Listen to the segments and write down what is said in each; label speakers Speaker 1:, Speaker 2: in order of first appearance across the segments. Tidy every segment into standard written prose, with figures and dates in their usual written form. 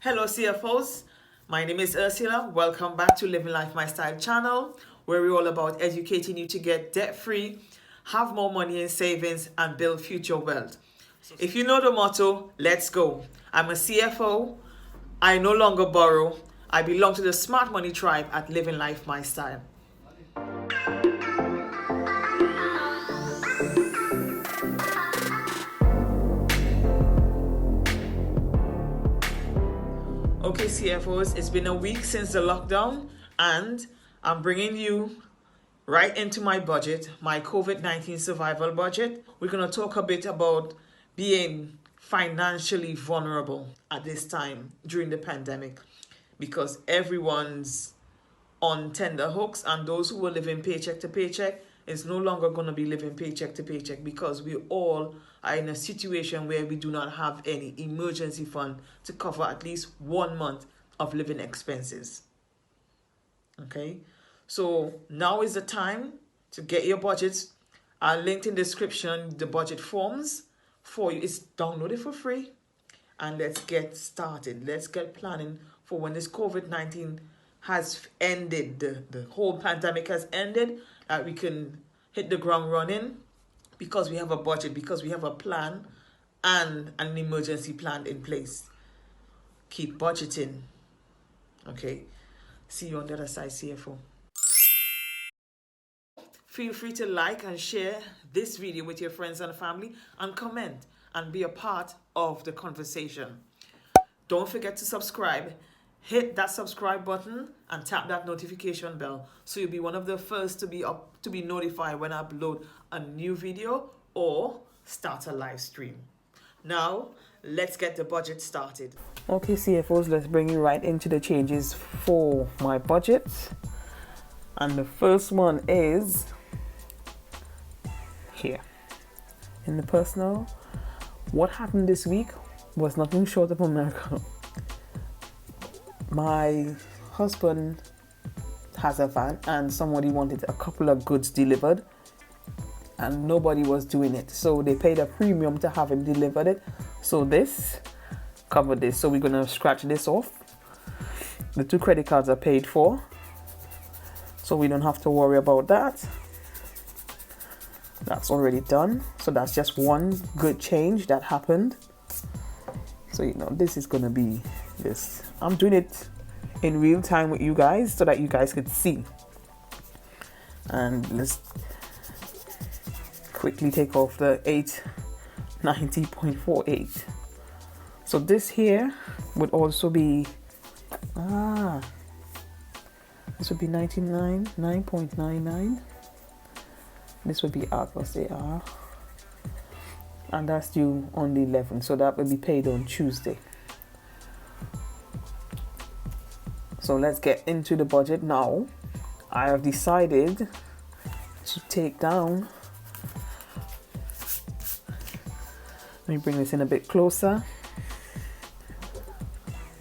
Speaker 1: Hello CFOs, my name is Ursula. Welcome back to Living Life My Style channel, where we're all about educating you to get debt free, have more money in savings, and build future wealth. If you know the motto, let's go. I'm a CFO. I no longer borrow. I belong to the smart money tribe at Living Life My Style. Okay, CFOs, it's been a week since the lockdown, and I'm bringing you right into my budget, my COVID-19 survival budget. We're going to talk a bit about being financially vulnerable at this time during the pandemic because everyone's on tender hooks, and those who were living paycheck to paycheck is no longer going to be living paycheck to paycheck because we all are in a situation where we do not have any emergency fund to cover at least 1 month of living expenses. Okay, so now is the time to get your budgets. I'll link in the description the budget forms for you. It's downloaded for free, and let's get started. Let's get planning for when this COVID-19 has ended, the whole pandemic has ended, that we can hit the ground running because we have a budget, because we have a plan and an emergency plan in place. Keep budgeting. Okay. See you on the other side, CFO. Feel free to like and share this video with your friends and family, and comment and be a part of the conversation. Don't forget to subscribe. Hit that subscribe button and tap that notification bell so you'll be one of the first to be notified when I upload a new video or start a live stream. Now, let's get the budget started. Okay, CFOs, let's bring you right into the changes for my budget. And the first one is here. In the personal, what happened this week was nothing short of a miracle. My husband has a van and somebody wanted a couple of goods delivered and nobody was doing it. So they paid a premium to have him delivered it. So this covered this. So we're going to scratch this off. The 2 credit cards are paid for, so we don't have to worry about that. That's already done. So that's just one good change that happened. So, this is going to be this. I'm doing it in real time with you guys so that you guys could see. And let's quickly take off the 890.48. So this here would also be, this would be 9.99. This would be R plus AR. And that's due on the 11th, so that will be paid on Tuesday. So let's get into the budget now. I have decided to take down, let me bring this in a bit closer,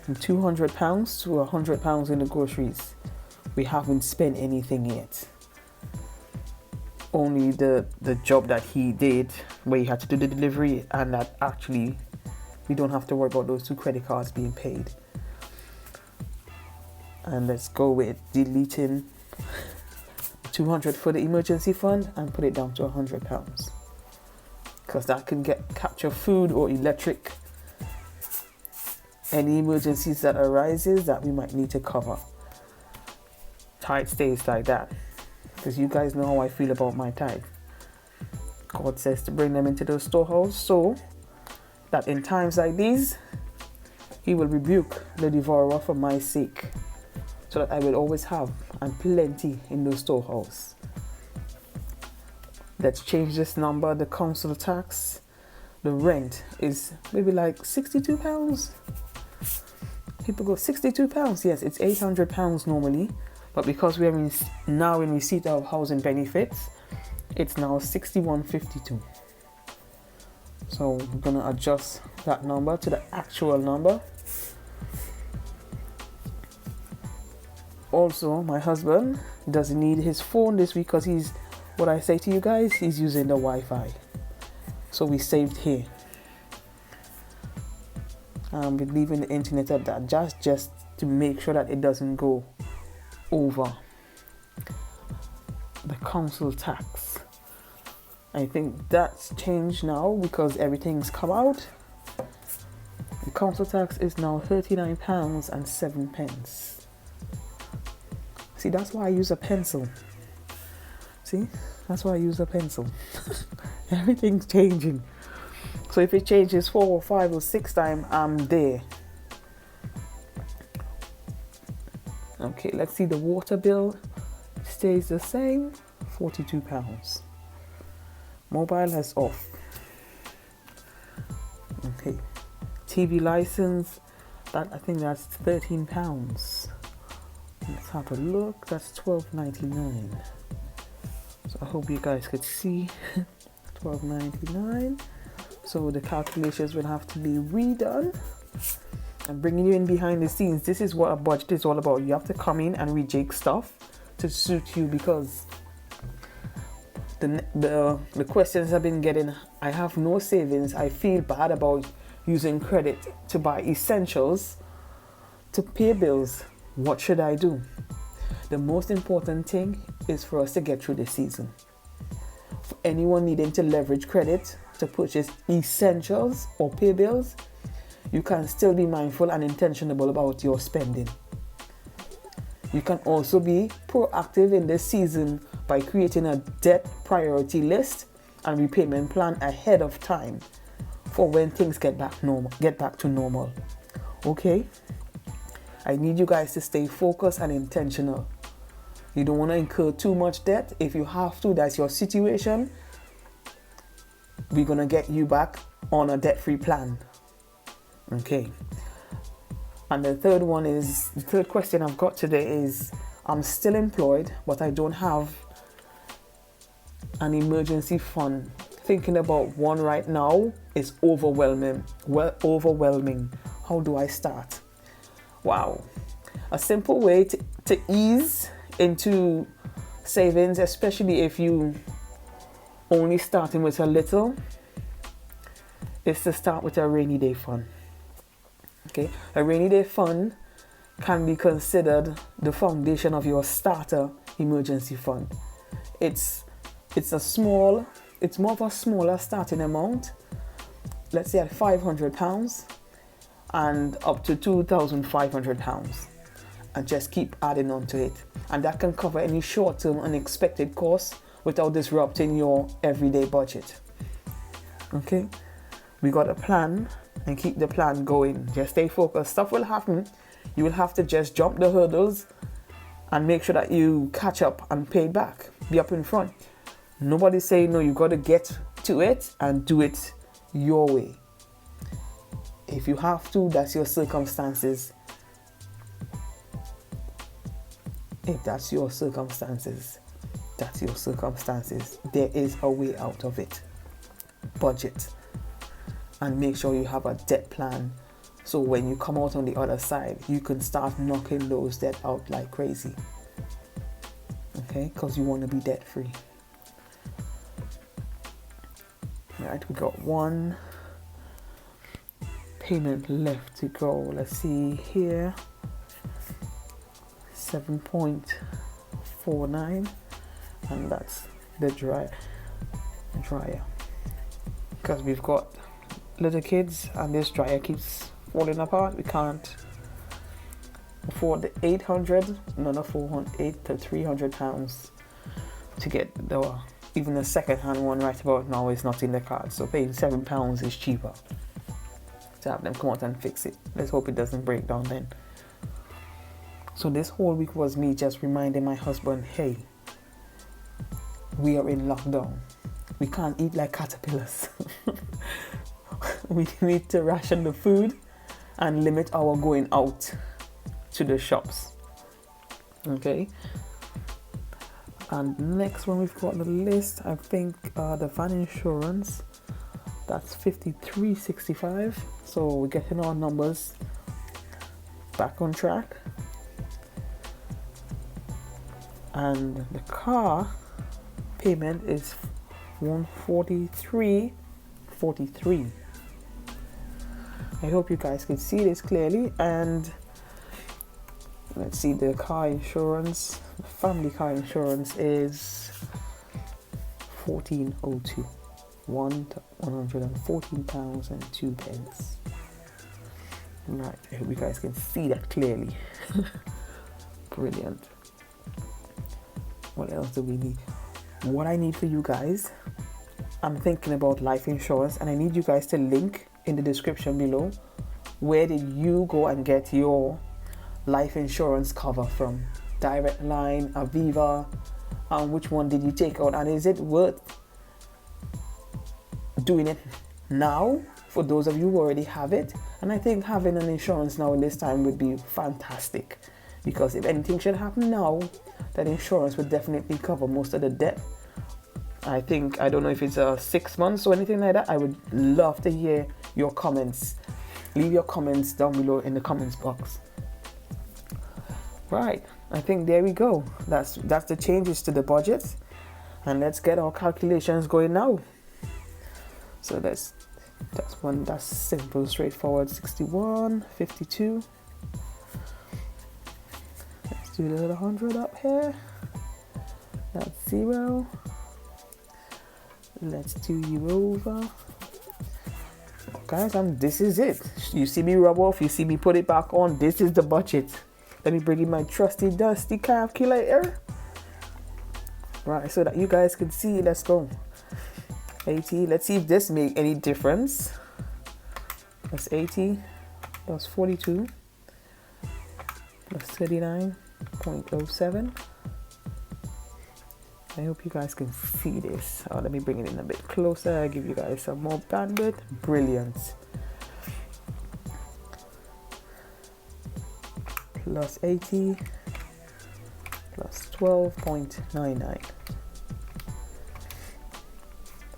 Speaker 1: from £200 to £100 in the groceries. We haven't spent anything yet. Only the job that he did where he had to do the delivery, and that actually we don't have to worry about those 2 credit cards being paid. And let's go with deleting 200 for the emergency fund and put it down to £100, because that can capture food or electric, any emergencies that arises that we might need to cover. Tithe stays like that, because you guys know how I feel about my tithe. God says to bring them into the storehouse so that in times like these, he will rebuke the devourer for my sake, so that I will always have and plenty in the storehouse. Let's change this number. The council tax, the rent is maybe like £62. People go, £62? Yes, it's £800 normally. But because we are now in receipt of housing benefits, it's now $61.52. So we're going to adjust that number to the actual number. Also, my husband doesn't need his phone this week because what I say to you guys, he's using the Wi-Fi. So we saved here. We're leaving the internet at that, just to make sure that it doesn't go over. The council tax, I think that's changed now because everything's come out. The council tax is now £39.07. See, that's why I use a pencil. See, that's why I use a pencil. Everything's changing. So if it changes 4 or 5 or 6 times, I'm there. Okay, let's see, the water bill stays the same, £42. Mobile is off. Okay, TV license, that I think that's £13. Let's have a look. That's $12.99. So I hope you guys could see. $12.99. So the calculations will have to be redone. I'm bringing you in behind the scenes. This is what a budget is all about. You have to come in and rejig stuff to suit you, because the questions I've been getting, I have no savings. I feel bad about using credit to buy essentials, to pay bills. What should I do? The most important thing is for us to get through the season. For anyone needing to leverage credit to purchase essentials or pay bills, you can still be mindful and intentional about your spending. You can also be proactive in this season by creating a debt priority list and repayment plan ahead of time for when things get back to normal. Okay? I need you guys to stay focused and intentional. You don't want to incur too much debt. If you have to, that's your situation. We're going to get you back on a debt-free plan. Okay. And the third question I've got today is, I'm still employed, but I don't have an emergency fund. Thinking about one right now is overwhelming. How do I start? Wow. A simple way to ease into savings, especially if you only starting with a little, is to start with a rainy day fund. Okay, a rainy day fund can be considered the foundation of your starter emergency fund. It's more of a smaller starting amount. Let's say at £500 and up to £2,500, and just keep adding on to it. And that can cover any short-term unexpected costs without disrupting your everyday budget. Okay, we got a plan, and keep the plan going. Just stay focused. Stuff will happen. You will have to just jump the hurdles and make sure that you catch up and pay it back. Be up in front. Nobody's saying no, you got to get to it and do it your way. If you have to, that's your circumstances. If that's your circumstances, that's your circumstances. There is a way out of it. Budget. And make sure you have a debt plan, so when you come out on the other side, you can start knocking those debt out like crazy. Okay, because you want to be debt free. Right, we got one payment left to go. Let's see here. 7.49, and that's the dryer, because we've got little kids and this dryer keeps falling apart. We can't afford the 800, none of 400 to 300 pounds to get even the second-hand one right about now is not in the card. So paying £7 is cheaper to have them come out and fix it. Let's hope it doesn't break down then. So this whole week was me just reminding my husband, hey, we are in lockdown. We can't eat like caterpillars. We need to ration the food and limit our going out to the shops. Okay. And next one we've got on the list, I think the van insurance, that's $53.65. So we're getting our numbers back on track. And the car payment is $143.43.
Speaker 2: I hope you guys can see this clearly. And let's see, the car insurance, family car insurance is 1402, £114 and 2 pence. Right, I hope you guys can see that clearly. Brilliant. What else do we need? What I need for you guys, I'm thinking about life insurance, and I need you guys to link in the description below. Where did you go and get your life insurance cover from? Direct Line, Aviva, which one did you take out? And is it worth doing it now for those of you who already have it? And I think having an insurance now in this time would be fantastic, because if anything should happen now, that insurance would definitely cover most of the debt. I think, I don't know if it's 6 months or anything like that. I would love to hear your comments. Leave your comments down below in the comments box. Right, I think there we go. That's the changes to the budget. And let's get our calculations going now. So that's simple, straightforward. 61, 52. Let's do the 100 up here. That's 0. Let's do you over. Guys, this is it. You see me rub off, you see me put it back on. This is the budget. Let me bring in my trusty dusty calculator. Right, so that you guys can see. Let's go. 80. Let's see if this make any difference. That's 80 plus 42 plus 39.07. I hope you guys can see this. Let me bring it in a bit closer, give you guys some more bandwidth. Brilliant. Plus 80 plus 12.99.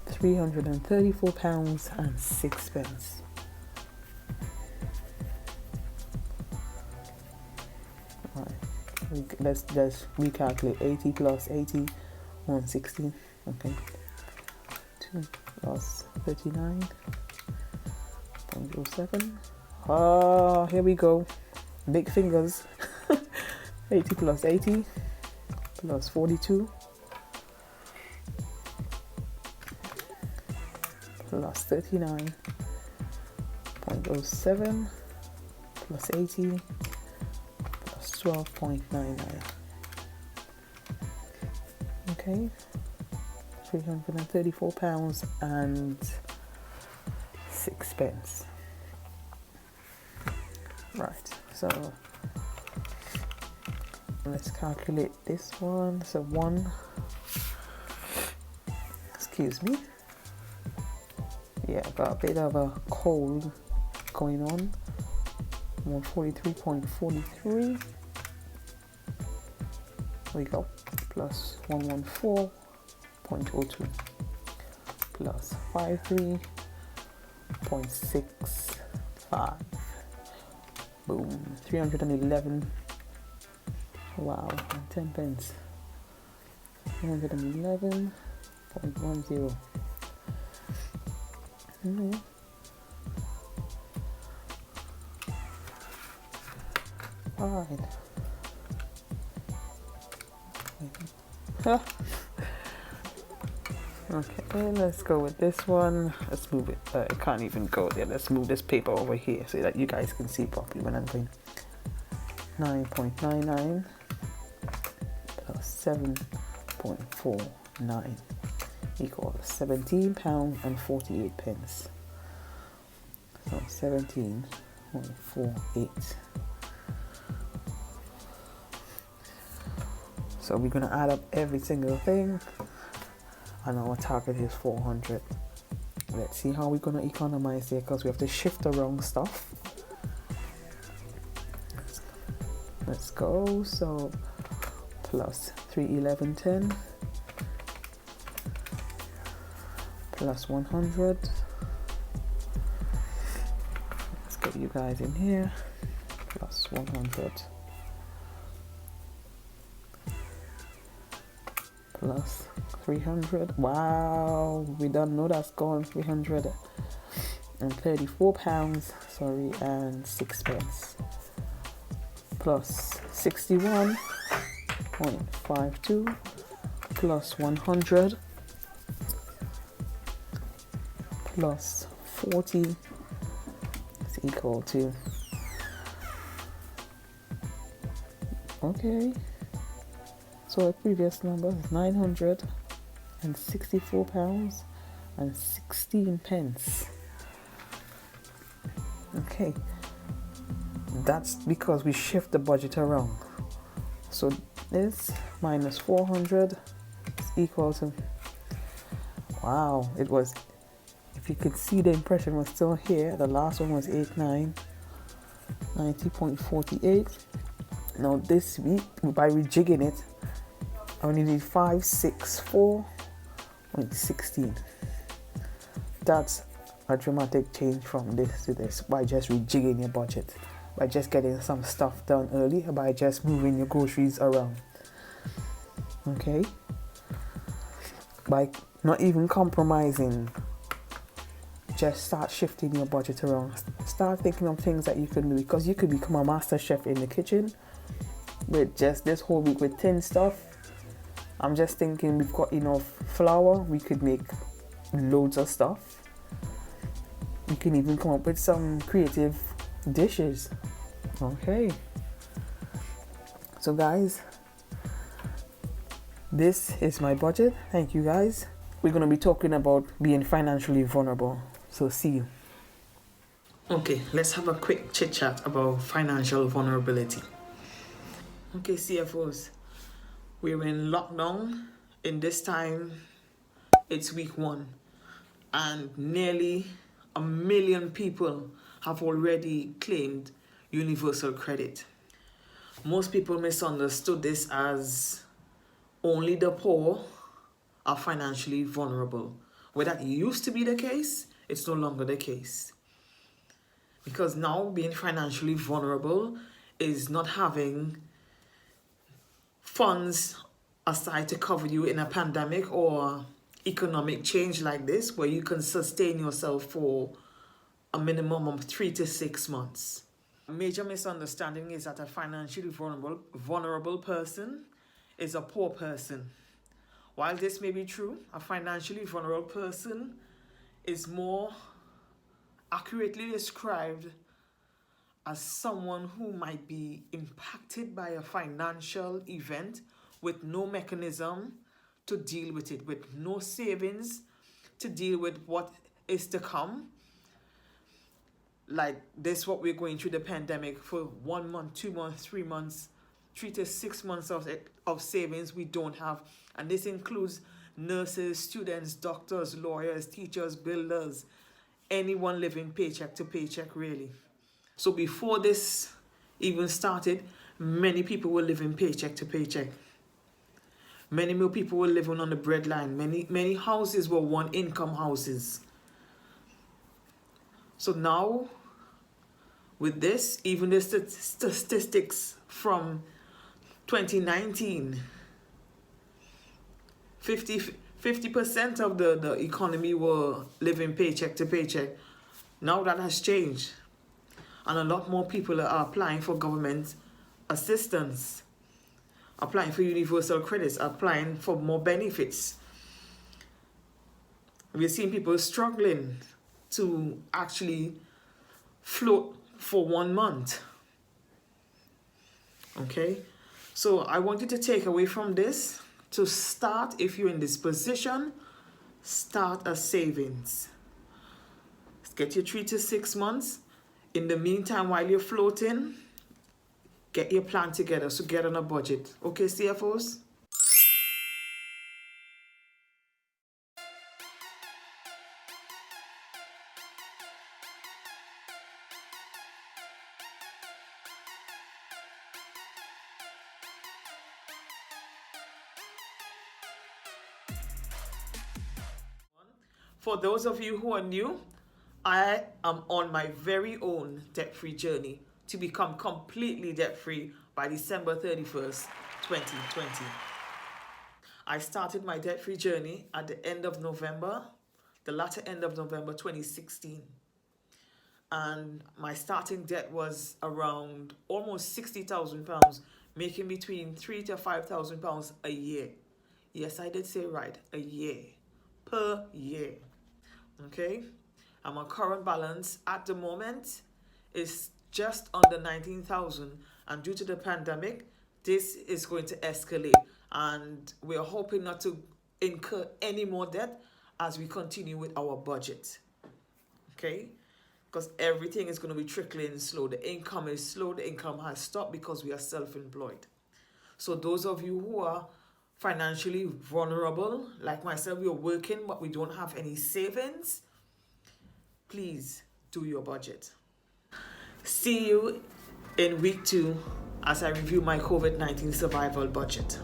Speaker 2: £334 and 6 pence. Right. Let's just recalculate. 80 plus 80. 160. Okay. 2 plus 39.07. Here we go. Big fingers. 80 plus 80 plus 42 plus 39.07 plus 80 plus 12.99. Okay, £334 and 6 pence. Right, so let's calculate this one. So excuse me. Yeah, got a bit of a cold going on. 143.43. There we go. Plus 114.02 plus 53.65. Boom. 311. Wow, and 10 pence. 311.10. All right. Okay, let's go with this one. Let's move it. It can't even go there. Let's move this paper over here so that you guys can see properly when I'm going. 9.99 plus 7.49 equals £17 and 48 pence. So 17.48. So we're gonna add up every single thing, and our target is 400. Let's see how we're gonna economize there, because we have to shift around stuff. Let's go. So plus 311.10 plus 100. Let's get you guys in here. Plus 100. Plus 300. Wow, we don't know that's gone. 300 and £34, sorry, and 6 pence, plus 61.52 plus 100 plus 40 is equal to, okay, so our previous number is £964 and 16 pence. Okay, that's because we shift the budget around. So this minus 400 is equal to, wow, it was, if you could see, the impression was still here. The last one was 90.48. Now this week, by rejigging it, I only need 564.16. That's a dramatic change from this to this by just rejigging your budget, by just getting some stuff done early, by just moving your groceries around. Okay? By not even compromising, just start shifting your budget around. Start thinking of things that you can do, because you could become a master chef in the kitchen with just this whole week with tin stuff. I'm just thinking, we've got enough flour, we could make loads of stuff. You can even come up with some creative dishes. Okay. So guys, this is my budget. Thank you guys. We're going to be talking about being financially vulnerable. So see you.
Speaker 1: Okay, let's have a quick chit chat about financial vulnerability. Okay, CFOs, we're in lockdown. In this time, it's week 1, and nearly 1 million people have already claimed universal credit. Most people misunderstood this as only the poor are financially vulnerable. Where that used to be the case, it's no longer the case. Because now being financially vulnerable is not having funds aside to cover you in a pandemic or economic change like this, where you can sustain yourself for a minimum of 3 to 6 months. A major misunderstanding is that a financially vulnerable person is a poor person. While this may be true, a financially vulnerable person is more accurately described as someone who might be impacted by a financial event with no mechanism to deal with it, with no savings to deal with what is to come. Like this, what we're going through, the pandemic, for 1 month, 2 months, 3 months, 3 to 6 months of savings we don't have. And this includes nurses, students, doctors, lawyers, teachers, builders, anyone living paycheck to paycheck, really. So before this even started, many people were living paycheck to paycheck. Many more people were living on the breadline. Many houses were one income houses. So now, with this, even the statistics from 2019, 50% of the economy were living paycheck to paycheck. Now that has changed. And a lot more people are applying for government assistance, applying for universal credits, applying for more benefits. We're seeing people struggling to actually float for 1 month. Okay? So I want you to take away from this, to start, if you're in this position, start a savings. Get your 3 to 6 months. In the meantime, while you're floating, get your plan together. So get on a budget. Okay, CFOs? For those of you who are new, I am on my very own debt-free journey to become completely debt-free by December 31st, 2020. I started my debt-free journey at the end of November, the latter end of November 2016. and my starting debt was around almost £60,000, making between £3,000 to £5,000 a year. Yes, I did say right, a year, per year. Okay, and my current balance at the moment is just under 19,000, and due to the pandemic, this is going to escalate, and we are hoping not to incur any more debt as we continue with our budget. Okay, because everything is going to be trickling slow. The income is slow. The income has stopped because we are self-employed. So those of you who are financially vulnerable, like myself, we are working but we don't have any savings, please do your budget. See you in week 2 as I review my COVID-19 survival budget.